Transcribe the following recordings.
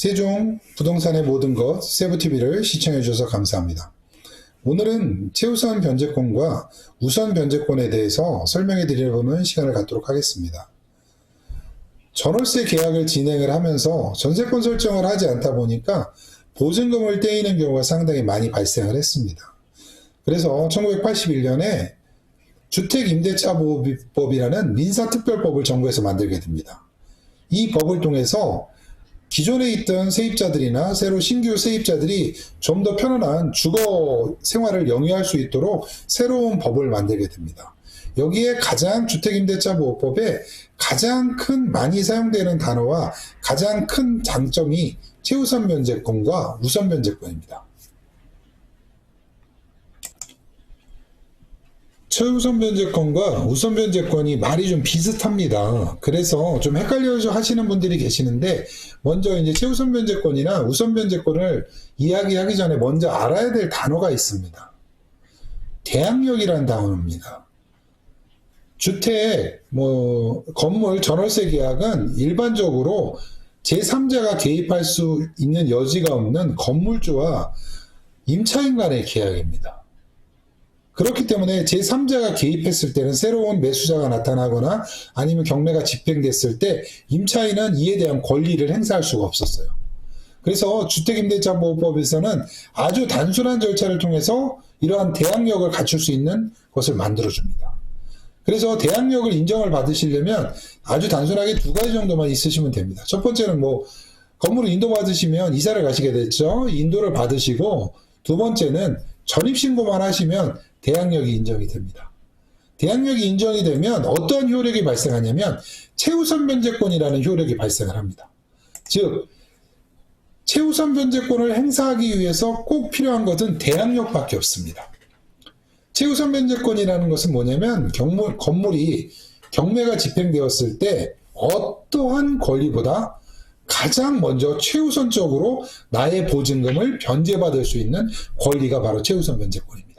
세종 부동산의 모든 것 세부TV를 시청해 주셔서 감사합니다. 오늘은 최우선 변제권과 우선 변제권에 대해서 설명해 드리려는 시간을 갖도록 하겠습니다. 전월세 계약을 진행을 하면서 전세권 설정을 하지 않다 보니까 보증금을 떼이는 경우가 상당히 많이 발생을 했습니다. 그래서 1981년에 주택임대차보호법이라는 민사특별법을 정부에서 만들게 됩니다. 이 법을 통해서 기존에 있던 세입자들이나 새로 신규 세입자들이 좀 더 편안한 주거 생활을 영위할 수 있도록 새로운 법을 만들게 됩니다. 여기에 주택임대차보호법에 가장 큰 많이 사용되는 단어와 가장 큰 장점이 최우선 변제권과 우선 변제권입니다. 최우선 변제권과 우선 변제권이 말이 좀 비슷합니다. 그래서 좀 헷갈려 하시는 분들이 계시는데, 먼저 이제 최우선 변제권이나 우선 변제권을 이야기하기 전에 먼저 알아야 될 단어가 있습니다. 대항력이라는 단어입니다. 주택, 건물 전월세 계약은 일반적으로 제3자가 개입할 수 있는 여지가 없는 건물주와 임차인 간의 계약입니다. 그렇기 때문에 제3자가 개입했을 때는 새로운 매수자가 나타나거나 아니면 경매가 집행됐을 때 임차인은 이에 대한 권리를 행사할 수가 없었어요. 그래서 주택임대차보호법에서는 아주 단순한 절차를 통해서 이러한 대항력을 갖출 수 있는 것을 만들어줍니다. 그래서 대항력을 인정을 받으시려면 아주 단순하게 두 가지 정도만 있으시면 됩니다. 첫 번째는 건물을 인도받으시면 이사를 가시게 됐죠. 인도를 받으시고, 두 번째는 전입신고만 하시면 대항력이 인정이 됩니다. 대항력이 인정이 되면 어떤 효력이 발생하냐면 최우선 변제권이라는 효력이 발생을 합니다. 즉, 최우선 변제권을 행사하기 위해서 꼭 필요한 것은 대항력밖에 없습니다. 최우선 변제권이라는 것은 뭐냐면 건물이 경매가 집행되었을 때 어떠한 권리보다 가장 먼저 최우선적으로 나의 보증금을 변제받을 수 있는 권리가 바로 최우선 변제권입니다.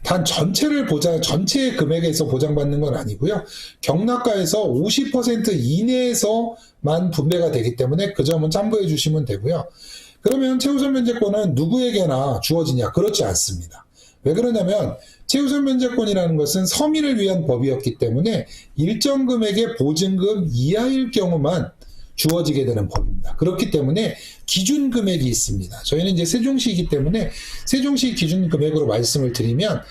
단 전체의 금액에서 보장받는 건 아니고요. 경락가에서 50% 이내에서만 분배가 되기 때문에 그 점은 참고해 주시면 되고요. 그러면 최우선 변제권은 누구에게나 주어지냐? 그렇지 않습니다. 왜 그러냐면 최우선 변제권이라는 것은 서민을 위한 법이었기 때문에 일정 금액의 보증금 이하일 경우만 주어지게 되는 법입니다. 그렇기 때문에 기준 금액이 있습니다. 저희는 이제 세종시이기 때문에 세종시 기준 금액으로 말씀을 드리면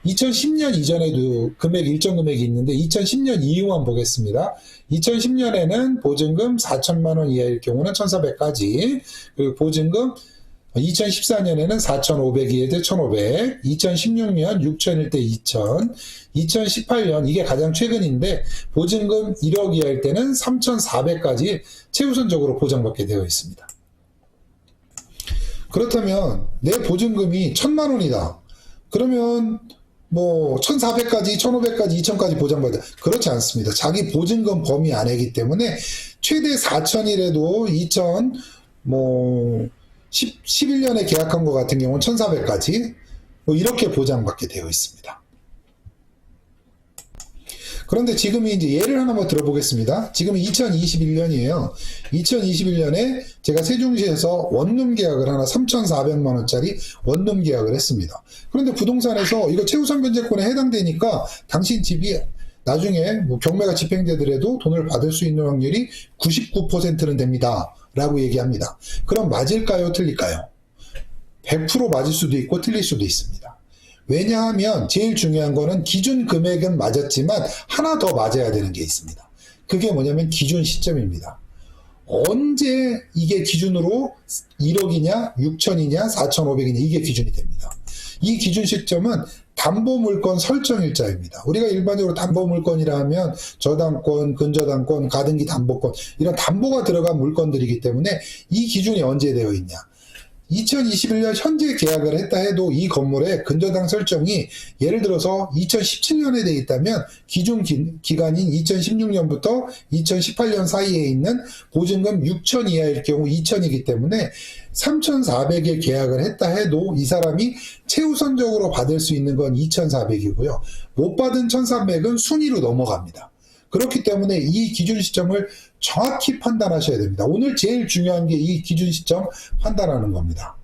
2010년 이전에도 일정 금액이 있는데 2010년 이후만 보겠습니다. 2010년에는 보증금 4천만 원 이하일 경우는 1,400까지, 그리고 보증금 2014년에는 4,500 이하일 때 1,500, 2016년 6,000일 때 2,000, 2018년 이게 가장 최근인데 보증금 1억 이하일 때는 3,400까지 최우선적으로 보장받게 되어 있습니다. 그렇다면 내 보증금이 1,000만 원이다. 그러면 1,400까지, 1,500까지, 2,000까지 보장받아. 그렇지 않습니다. 자기 보증금 범위 안이기 때문에 최대 4,000이라도 2,000, 11년에 계약한 것 같은 경우는 1,400까지 이렇게 보장받게 되어 있습니다. 그런데 지금이 이제 예를 하나만 들어보겠습니다. 지금은 2021년이에요. 2021년에 제가 세종시에서 원룸 계약을 하나 3,400만 원짜리 원룸 계약을 했습니다. 그런데 부동산에서 이거 최우선 변제권에 해당되니까 당신 집이 나중에 경매가 집행되더라도 돈을 받을 수 있는 확률이 99%는 됩니다. 라고 얘기합니다. 그럼 맞을까요? 틀릴까요? 100% 맞을 수도 있고 틀릴 수도 있습니다. 왜냐하면 제일 중요한 거는 기준 금액은 맞았지만 하나 더 맞아야 되는 게 있습니다. 그게 뭐냐면 기준 시점입니다. 언제 이게 기준으로 1억이냐, 6천이냐, 4,500이냐 이게 기준이 됩니다. 이 기준 시점은 담보물건 설정일자입니다. 우리가 일반적으로 담보물건이라 하면 저당권, 근저당권, 가등기 담보권 이런 담보가 들어간 물건들이기 때문에 이 기준이 언제 되어 있냐. 2021년 현재 계약을 했다 해도 이 건물의 근저당 설정이 예를 들어서 2017년에 돼 있다면 기준 기간인 2016년부터 2018년 사이에 있는 보증금 6천 이하일 경우 2천이기 때문에 3,400에 계약을 했다 해도 이 사람이 최우선적으로 받을 수 있는 건 2,400이고요. 못 받은 1,300은 순위로 넘어갑니다. 그렇기 때문에 이 기준 시점을 정확히 판단하셔야 됩니다. 오늘 제일 중요한 게 이 기준 시점 판단하는 겁니다.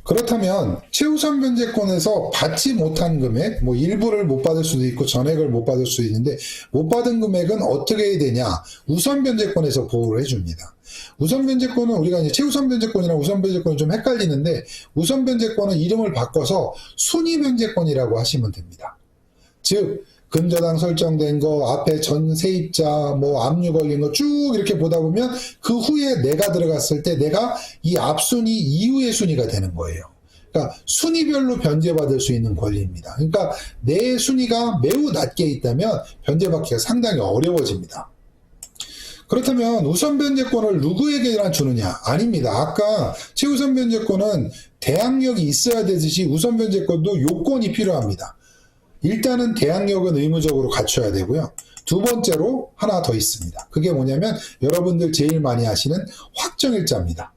그렇다면 최우선 변제권에서 받지 못한 금액, 뭐 일부를 못 받을 수도 있고 전액을 못 받을 수도 있는데 못 받은 금액은 어떻게 해야 되냐? 우선 변제권에서 보호를 해줍니다. 우선 변제권은 우리가 이제 최우선 변제권이랑 우선 변제권이 좀 헷갈리는데 우선 변제권은 이름을 바꿔서 순위 변제권이라고 하시면 됩니다. 즉 근저당 설정된 거, 앞에 전 세입자, 뭐 압류 걸린 거 쭉 이렇게 보다 보면 그 후에 내가 들어갔을 때 내가 이 앞순위 이후의 순위가 되는 거예요. 그러니까 순위별로 변제받을 수 있는 권리입니다. 그러니까 내 순위가 매우 낮게 있다면 변제받기가 상당히 어려워집니다. 그렇다면 우선 변제권을 누구에게나 주느냐? 아닙니다. 아까 최우선 변제권은 대항력이 있어야 되듯이 우선 변제권도 요건이 필요합니다. 일단은 대항력은 의무적으로 갖춰야 되고요. 두 번째로 하나 더 있습니다. 그게 뭐냐면 여러분들 제일 많이 하시는 확정일자입니다.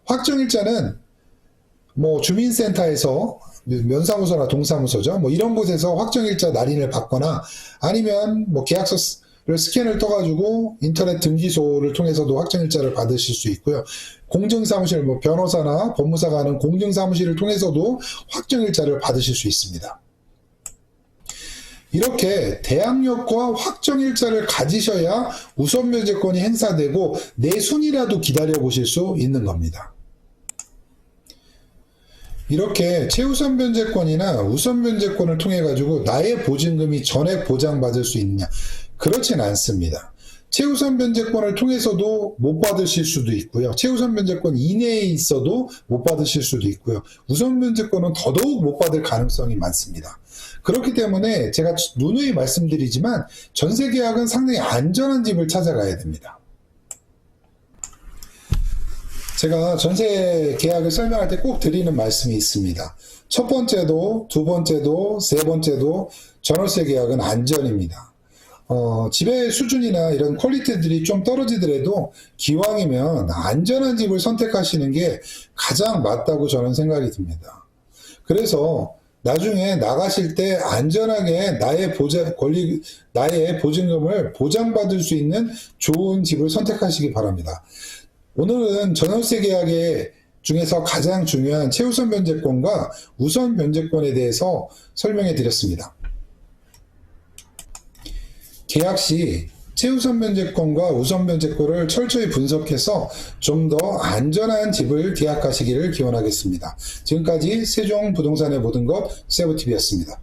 확정일자는 뭐 주민센터에서 면사무소나 동사무소죠. 뭐 이런 곳에서 확정일자 날인을 받거나 아니면 뭐 계약서를 스캔을 떠가지고 인터넷 등기소를 통해서도 확정일자를 받으실 수 있고요. 공증사무실, 뭐 변호사나 법무사가 하는 공증사무실을 통해서도 확정일자를 받으실 수 있습니다. 이렇게 대항력과 확정일자를 가지셔야 우선 변제권이 행사되고 내 순위라도 기다려 보실 수 있는 겁니다. 이렇게 최우선 변제권이나 우선 변제권을 통해 가지고 나의 보증금이 전액 보장받을 수 있느냐? 그렇진 않습니다. 최우선 변제권을 통해서도 못 받으실 수도 있고요. 최우선 변제권 이내에 있어도 못 받으실 수도 있고요. 우선 변제권은 더더욱 못 받을 가능성이 많습니다. 그렇기 때문에 제가 누누이 말씀드리지만 전세 계약은 상당히 안전한 집을 찾아가야 됩니다. 제가 전세 계약을 설명할 때 꼭 드리는 말씀이 있습니다. 첫 번째도, 두 번째도, 세 번째도 전월세 계약은 안전입니다. 집의 수준이나 이런 퀄리티들이 좀 떨어지더라도 기왕이면 안전한 집을 선택하시는 게 가장 맞다고 저는 생각이 듭니다. 그래서 나중에 나가실 때 안전하게 나의 보증금을 보장받을 수 있는 좋은 집을 선택하시기 바랍니다. 오늘은 전월세 계약의 중에서 가장 중요한 최우선 변제권과 우선 변제권에 대해서 설명해 드렸습니다. 계약 시 최우선 변제권과 우선 변제권을 철저히 분석해서 좀 더 안전한 집을 계약하시기를 기원하겠습니다. 지금까지 세종부동산의 모든 것 세부TV였습니다.